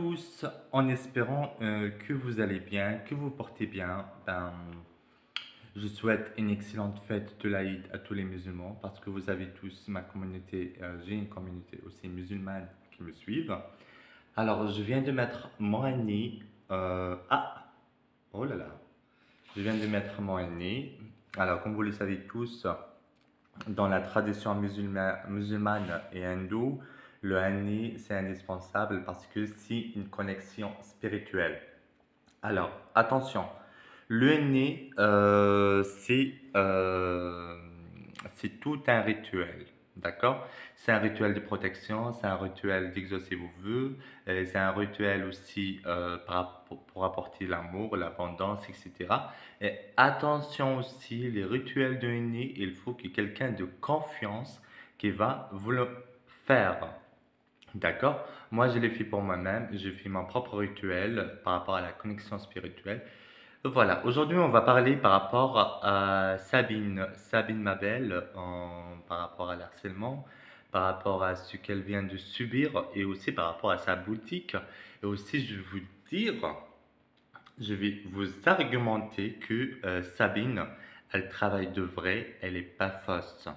tous, en espérant que vous allez bien, que vous portez bien. Je souhaite une excellente fête de l'Aïd à tous les musulmans parce que vous avez tous ma communauté, j'ai une communauté aussi musulmane qui me suivent. Alors, je viens de mettre mon nez. Oh là là, je viens de mettre mon nez. Alors, comme vous le savez tous, dans la tradition musulmane et hindoue, le Hani, c'est indispensable parce que c'est une connexion spirituelle. Alors, attention, le Hani, c'est tout un rituel, d'accord? C'est un rituel de protection, c'est un rituel d'exaucer vos vœux, c'est un rituel aussi pour apporter l'amour, l'abondance, etc. Et attention aussi, les rituels de Hani, il faut que quelqu'un de confiance qui va vous le faire. D'accord? Moi, je l'ai fait pour moi-même. J'ai fait mon propre rituel par rapport à la connexion spirituelle. Voilà, aujourd'hui, on va parler par rapport à Sabine, Sabine Mabel, par rapport à l'harcèlement, par rapport à ce qu'elle vient de subir et aussi par rapport à sa boutique. Et aussi, je vais vous argumenter que Sabine, elle travaille de vrai, elle n'est pas fausse.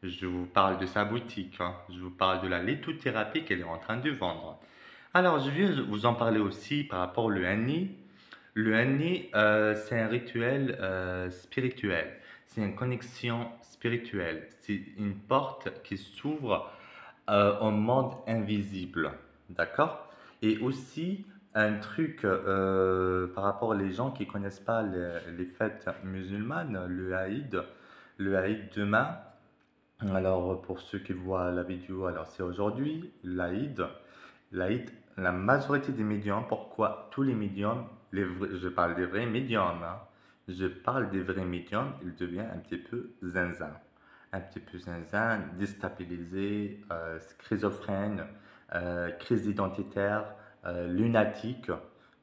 Je vous parle de sa boutique, hein. Je vous parle de la lithothérapie qu'elle est en train de vendre. Alors, je viens vous en parler aussi par rapport au Hani. Le Hani, c'est un rituel spirituel. C'est une connexion spirituelle. C'est une porte qui s'ouvre au monde invisible. D'accord? Et aussi, un truc par rapport aux gens qui ne connaissent pas les fêtes musulmanes, le Haïd demain. Alors, pour ceux qui voient la vidéo, alors c'est aujourd'hui, l'Aïd, la majorité des médiums, pourquoi tous les médiums, je parle des vrais médiums, hein, je parle des vrais médiums, ils deviennent un petit peu zinzin. Un petit peu zinzin, déstabilisé, schizophrène, crise identitaire, lunatique.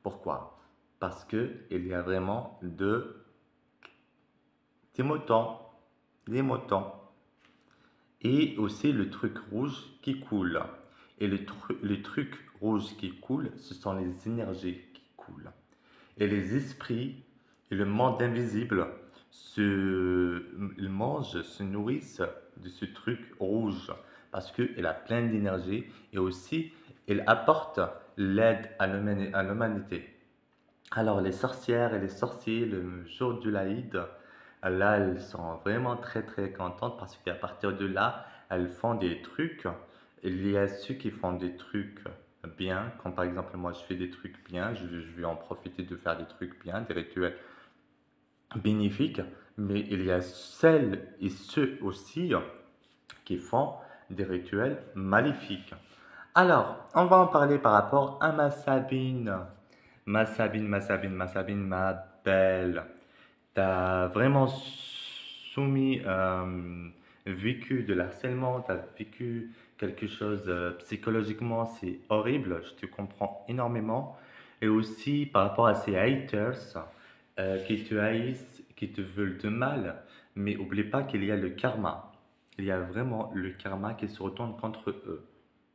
Pourquoi? Parce qu'il y a vraiment des motons, des motons. Et aussi le truc rouge qui coule. Et le truc rouge qui coule, ce sont les énergies qui coulent. Et les esprits et le monde invisible ils mangent, se nourrissent de ce truc rouge parce qu'il a plein d'énergie et aussi il apporte l'aide à l'humanité. Alors, les sorcières et les sorciers, le jour de l'Aïd, là, elles sont vraiment très très contentes parce qu'à partir de là, elles font des trucs. Il y a ceux qui font des trucs bien, comme par exemple moi je fais des trucs bien, je vais en profiter de faire des trucs bien, des rituels bénéfiques, mais il y a celles et ceux aussi qui font des rituels maléfiques. Alors, on va en parler par rapport à ma Sabine. Ma belle. T'as vraiment vécu de l'harcèlement, t'as vécu quelque chose psychologiquement, c'est horrible, je te comprends énormément. Et aussi par rapport à ces haters qui te haïssent, qui te veulent de mal, mais oublie pas qu'il y a le karma. Il y a vraiment le karma qui se retourne contre eux.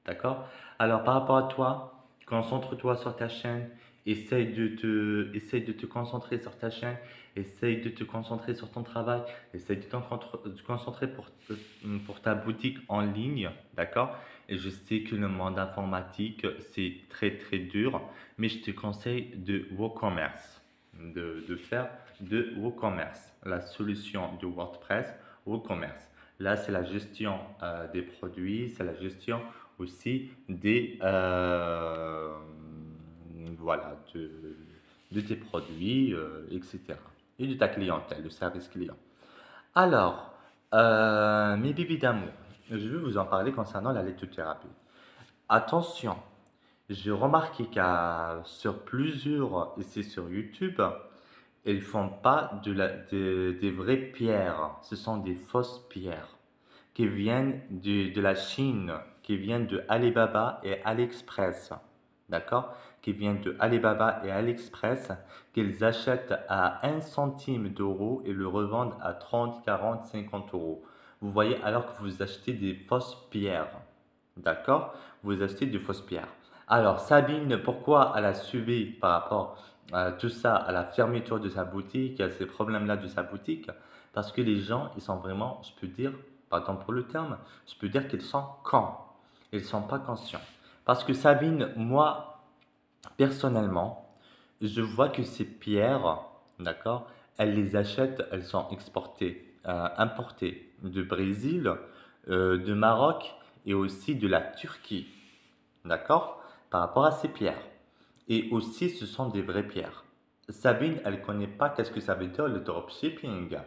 D'accord? Alors, par rapport à toi, concentre-toi sur ta chaîne, essaye de te concentrer sur ta chaîne, essaye de te concentrer sur ton travail, essaye de te concentrer pour ta boutique en ligne, d'accord? Et je sais que le monde informatique, c'est très très dur, mais je te conseille de WooCommerce, de faire de WooCommerce, la solution de WordPress, WooCommerce. Là, c'est la gestion des produits, c'est la gestion aussi voilà, de tes produits, etc. Et de ta clientèle, le service client. Alors, mes bébés d'amour, je vais vous en parler concernant la lithothérapie. Attention, j'ai remarqué qu'à sur plusieurs, ici sur YouTube, ils font pas des vraies pierres, ce sont des fausses pierres qui viennent de la Chine, qui viennent de Alibaba et AliExpress. D'accord? Qui viennent de Alibaba et AliExpress, qu'ils achètent à 1 centime d'euro et le revendent à 30, 40, 50 euros. Vous voyez, alors que vous achetez des fausses pierres. D'accord? Vous achetez des fausses pierres. Alors, Sabine, pourquoi elle a subi par rapport à tout ça, à la fermeture de sa boutique, à ces problèmes-là de sa boutique? Parce que les gens, ils sont vraiment, je peux dire, pardon pour le terme, je peux dire qu'ils sont cons. Ils ne sont pas conscients. Parce que Sabine, moi, personnellement, je vois que ces pierres, d'accord, elle les achète, elles sont exportées, importées de Brésil, de Maroc et aussi de la Turquie, d'accord, par rapport à ces pierres. Et aussi, ce sont des vraies pierres. Sabine, elle ne connaît pas qu'est-ce que ça veut dire le dropshipping.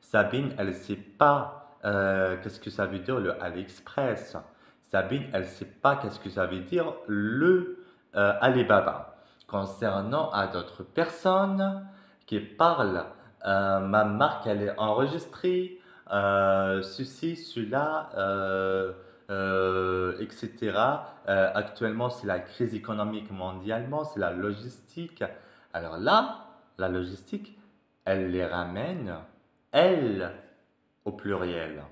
Sabine, elle ne sait pas qu'est-ce que ça veut dire le AliExpress. Sabine, elle ne sait pas qu'est-ce que ça veut dire le Alibaba. Concernant à d'autres personnes qui parlent, ma marque, elle est enregistrée, ceci, cela, etc. Actuellement, c'est la crise économique mondialement, c'est la logistique. Alors là, la logistique, elle les ramène, elle au pluriel,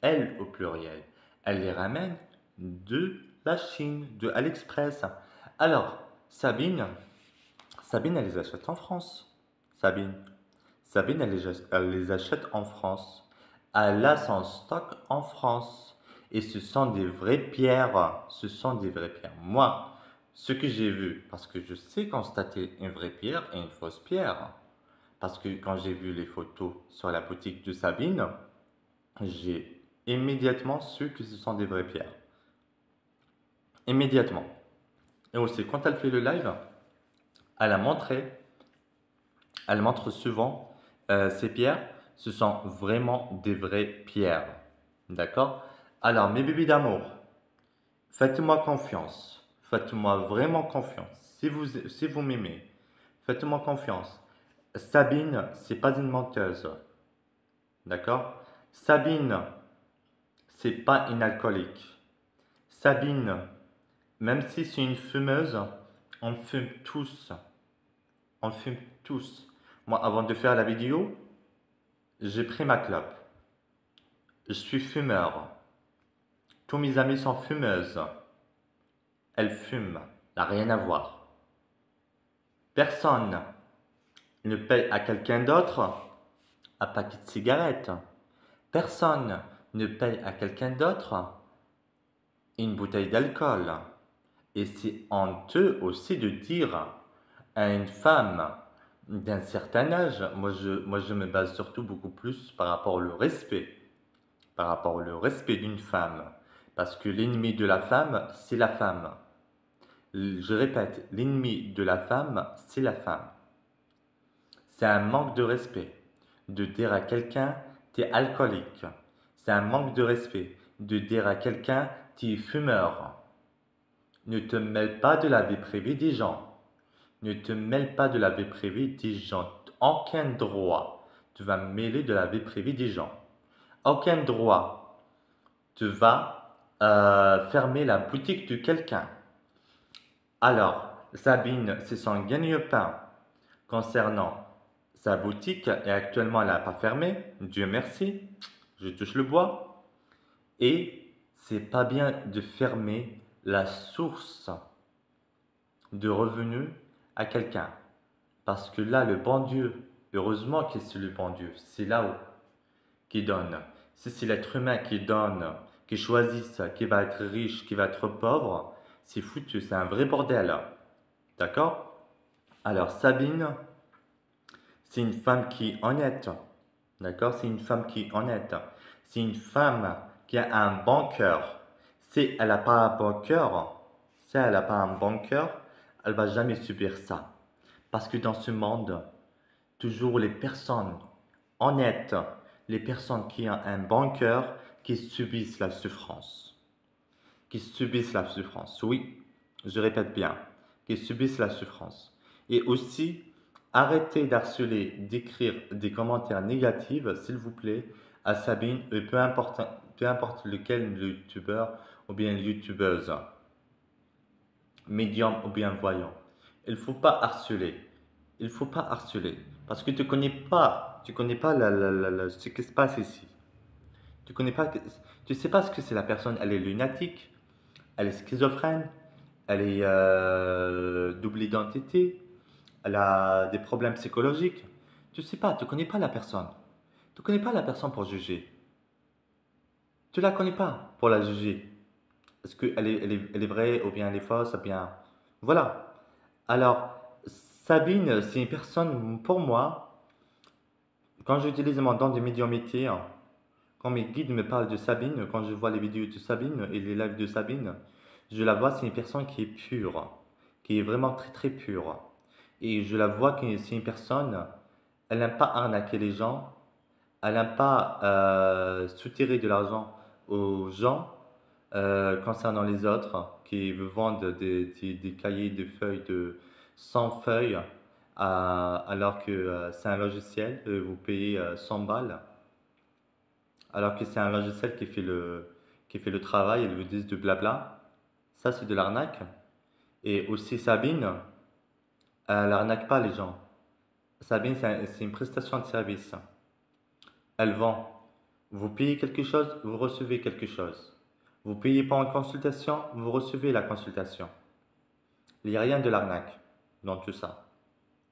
elle au pluriel, elle les ramène de la Chine, de AliExpress. Alors, Sabine, Sabine, elle les achète en France. Sabine, Sabine, elle les achète en France. Elle a son stock en France. Et ce sont des vraies pierres. Ce sont des vraies pierres. Moi, ce que j'ai vu, parce que je sais constater une vraie pierre et une fausse pierre. Parce que quand j'ai vu les photos sur la boutique de Sabine, j'ai immédiatement su que ce sont des vraies pierres. Immédiatement. Et aussi, quand elle fait le live, elle a montré, elle montre souvent ces pierres. Ce sont vraiment des vraies pierres. D'accord? Alors, mes bébés d'amour, faites-moi confiance. Faites-moi vraiment confiance. Si vous m'aimez, faites-moi confiance. Sabine, c'est pas une menteuse. D'accord? Sabine, c'est pas une alcoolique. Sabine, même si c'est une fumeuse, on fume tous. On fume tous. Moi, avant de faire la vidéo, j'ai pris ma clope. Je suis fumeur. Tous mes amis sont fumeuses. Elles fument. Ça n'a rien à voir. Personne ne paye à quelqu'un d'autre un paquet de cigarettes. Personne ne paye à quelqu'un d'autre une bouteille d'alcool. Et c'est honteux aussi de dire à une femme d'un certain âge, moi je me base surtout beaucoup plus par rapport au respect, par rapport au respect d'une femme. Parce que l'ennemi de la femme, c'est la femme. Je répète, l'ennemi de la femme, c'est la femme. C'est un manque de respect de dire à quelqu'un, tu es alcoolique. C'est un manque de respect de dire à quelqu'un, tu es fumeur. Ne te mêle pas de la vie privée des gens. Ne te mêle pas de la vie privée des gens. Aucun droit tu vas me mêler de la vie privée des gens. Aucun droit tu vas fermer la boutique de quelqu'un. Alors, Sabine, c'est son gagne-pain concernant sa boutique et actuellement elle n'a pas fermé, Dieu merci, je touche le bois. Et c'est pas bien de fermer la source de revenus à quelqu'un. Parce que là, le bon Dieu, heureusement que c'est le bon Dieu, c'est là-haut qui donne. Si c'est l'être humain qui donne, qui choisit ça, qui va être riche, qui va être pauvre, c'est foutu, c'est un vrai bordel. D'accord? Alors, Sabine, c'est une femme qui est honnête. D'accord? C'est une femme qui est honnête. C'est une femme qui a un bon cœur. Si elle n'a pas un bon cœur, si elle n'a pas un bon cœur, elle va jamais subir ça. Parce que dans ce monde, toujours les personnes honnêtes, les personnes qui ont un bon cœur, qui subissent la souffrance. Qui subissent la souffrance. Oui, je répète bien, qui subissent la souffrance. Et aussi, arrêtez d'harceler, d'écrire des commentaires négatifs, s'il vous plaît, à Sabine, et peu importe lequel youtubeur ou bien youtubeuse, médium ou bien voyant. Il ne faut pas harceler. Il ne faut pas harceler. Parce que tu connais pas ce qui se passe ici. Tu sais pas ce que c'est la personne, elle est lunatique, elle est schizophrène, elle est double identité, elle a des problèmes psychologiques. Tu sais pas, tu connais pas la personne. Tu connais pas la personne pour juger. Tu la connais pas pour la juger. Est-ce qu'elle est vraie ou bien elle est fausse ou bien... Voilà. Alors, Sabine, c'est une personne, pour moi, quand j'utilise mon don de médiumnité, hein, quand mes guides me parlent de Sabine, quand je vois les vidéos de Sabine et les lives de Sabine, je la vois, c'est une personne qui est pure, qui est vraiment très très pure. Et je la vois que c'est une personne, elle n'aime pas arnaquer les gens, elle n'aime pas soutirer de l'argent aux gens concernant les autres qui vous vendent des cahiers de feuilles de 100 feuilles alors que c'est un logiciel, vous payez 100 balles, alors que c'est un logiciel qui fait le travail, ils vous disent du blabla. Ça, c'est de l'arnaque. Et aussi Sabine, elle n'arnaque pas les gens. Sabine, c'est une prestation de service. Elle vend. Vous payez quelque chose, vous recevez quelque chose. Vous payez pas en consultation, vous recevez la consultation. Il n'y a rien de l'arnaque dans tout ça.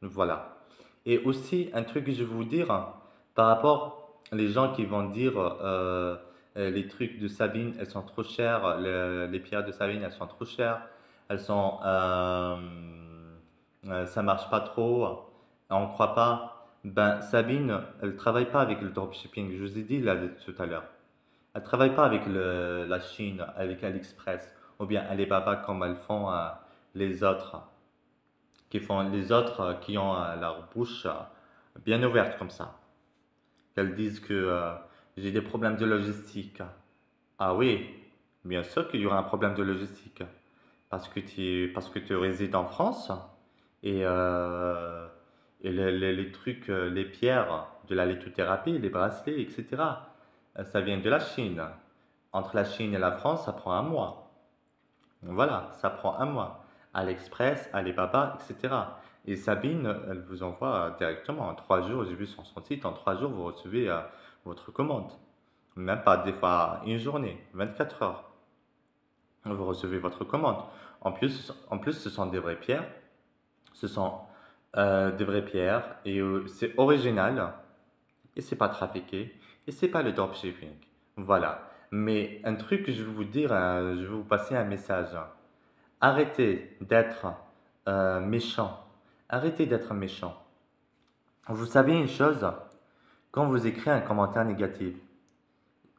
Voilà. Et aussi, un truc que je vais vous dire, hein, par rapport les gens qui vont dire les trucs de Sabine, elles sont trop chères, les pierres de Sabine, elles sont trop chères, elles sont, ça marche pas trop, on ne croit pas. Ben, Sabine, elle travaille pas avec le dropshipping, je vous ai dit là tout à l'heure. Elle travaille pas avec la Chine, avec AliExpress, ou bien Alibaba comme elles font les autres les autres qui ont leur bouche bien ouverte comme ça. Qu'elles disent que j'ai des problèmes de logistique. Ah oui, bien sûr qu'il y aura un problème de logistique. Parce que tu résides en France et les trucs, les pierres de la lithothérapie, les bracelets, etc. Ça vient de la Chine. Entre la Chine et la France, ça prend un mois. Voilà, ça prend un mois. AliExpress, Alibaba, etc. Et Sabine, elle vous envoie directement en 3 jours. J'ai vu sur son site, en 3 jours, vous recevez votre commande. Même pas des fois une journée, 24 heures. Vous recevez votre commande. En plus, ce sont des vraies pierres. Ce sont des vraies pierres et c'est original et c'est pas trafiqué et c'est pas le dropshipping. Voilà. Mais un truc que je vais vous dire, je vais vous passer un message. Arrêtez d'être méchant. Arrêtez d'être méchant. Vous savez une chose, quand vous écrivez un commentaire négatif,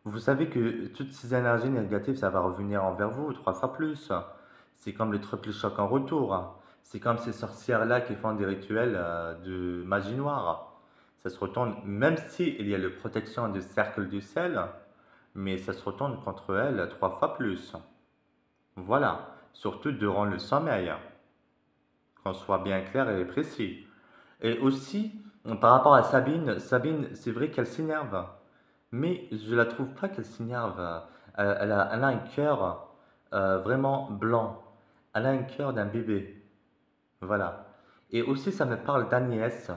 vous savez que toutes ces énergies négatives, ça va revenir envers vous 3 fois plus. C'est comme le triple choc en retour. C'est comme ces sorcières-là qui font des rituels de magie noire. Ça se retourne, même s'il y a la protection du cercle du sel, mais ça se retourne contre elles 3 fois plus. Voilà, surtout durant le sommeil, qu'on soit bien clair et précis. Et aussi, par rapport à Sabine, Sabine, c'est vrai qu'elle s'énerve, mais je la trouve pas qu'elle s'énerve. Elle a un cœur vraiment blanc. Elle a un cœur d'un bébé. Voilà. Et aussi, ça me parle d'Agnès.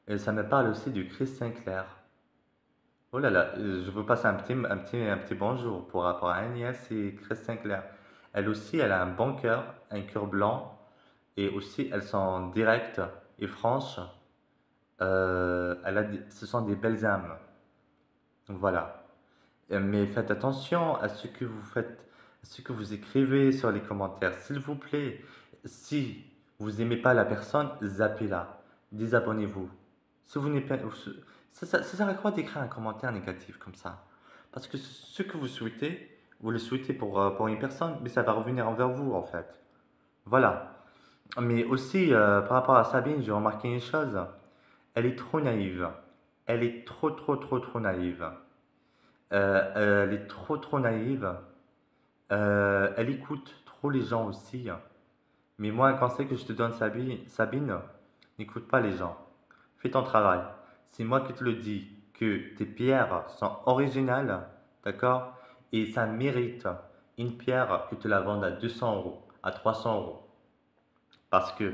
Et ça me parle aussi du Christ Sinclair. Oh là là, je vous passe un petit bonjour pour rapport à Agnès et Christ Sinclair. Elle aussi, elle a un bon cœur, un cœur blanc. Et aussi, elles sont directes et franches. Ce sont des belles âmes. Voilà. Mais faites attention à ce que vous faites, à ce que vous écrivez sur les commentaires. S'il vous plaît, si vous n'aimez pas la personne, zappez-la. Désabonnez-vous. Si vous n'aimez pas, ça sert à quoi d'écrire un commentaire négatif comme ça? Parce que ce que vous le souhaitez pour une personne, mais ça va revenir envers vous en fait. Voilà. Mais aussi, par rapport à Sabine, j'ai remarqué une chose. Elle est trop naïve. Elle est trop, trop, trop, trop naïve. Elle est trop, trop naïve. Elle écoute trop les gens aussi. Mais moi, un conseil que je te donne, Sabine, n'écoute pas les gens. Fais ton travail. C'est moi qui te le dis que tes pierres sont originales, d'accord? Et ça mérite une pierre que tu la vendes à 200 euros, à 300 euros. Parce que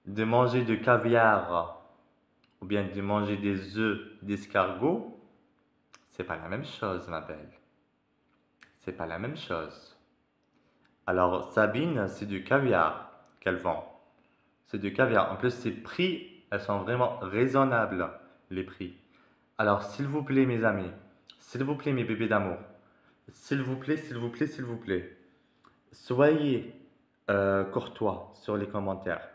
de manger de caviar ou bien de manger des œufs d'escargot, c'est pas la même chose, ma belle. C'est pas la même chose. Alors, Sabine, c'est du caviar qu'elle vend. C'est du caviar. En plus, ses prix, elles sont vraiment raisonnables, les prix. Alors, s'il vous plaît, mes amis, s'il vous plaît, mes bébés d'amour, s'il vous plaît, s'il vous plaît, s'il vous plaît, soyez courtois sur les commentaires.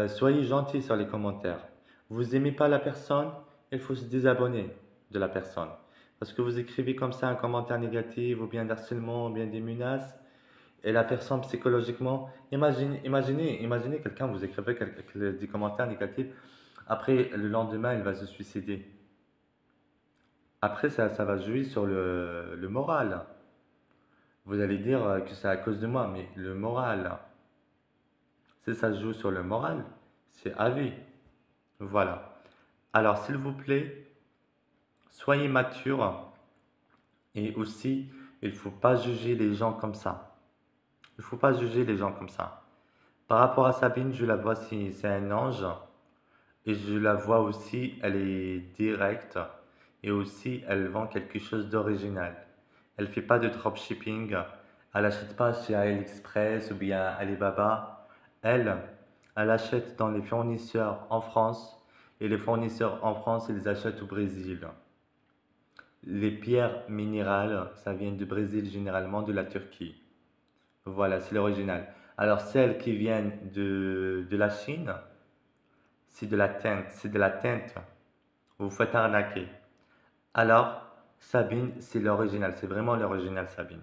Soyez gentil sur les commentaires. Vous aimez pas la personne, il faut se désabonner de la personne. Parce que vous écrivez comme ça un commentaire négatif, ou bien d'harcèlement, ou bien des menaces, et la personne psychologiquement, imaginez quelqu'un, vous écrivez des commentaires négatifs, après le lendemain, il va se suicider. Après, ça va jouer sur le moral. Vous allez dire que c'est à cause de moi, mais le moral, si ça joue sur le moral, c'est à vie. Voilà. Alors, s'il vous plaît, soyez mature et aussi, il ne faut pas juger les gens comme ça. Il ne faut pas juger les gens comme ça. Par rapport à Sabine, je la vois si c'est un ange et je la vois aussi, elle est directe et aussi elle vend quelque chose d'original. Elle fait pas de dropshipping, elle n'achète pas chez AliExpress ou bien Alibaba. Elle, elle achète dans les fournisseurs en France et les fournisseurs en France, ils achètent au Brésil. Les pierres minérales, ça vient du Brésil généralement, de la Turquie. Voilà, c'est l'original. Alors celles qui viennent de la Chine, c'est de la teinte. Vous vous faites arnaquer. Alors, Sabine, c'est l'original, c'est vraiment l'original Sabine.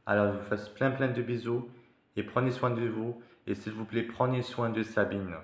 Alors, je vous fais plein plein de bisous et prenez soin de vous. Et s'il vous plaît, prenez soin de Sabine.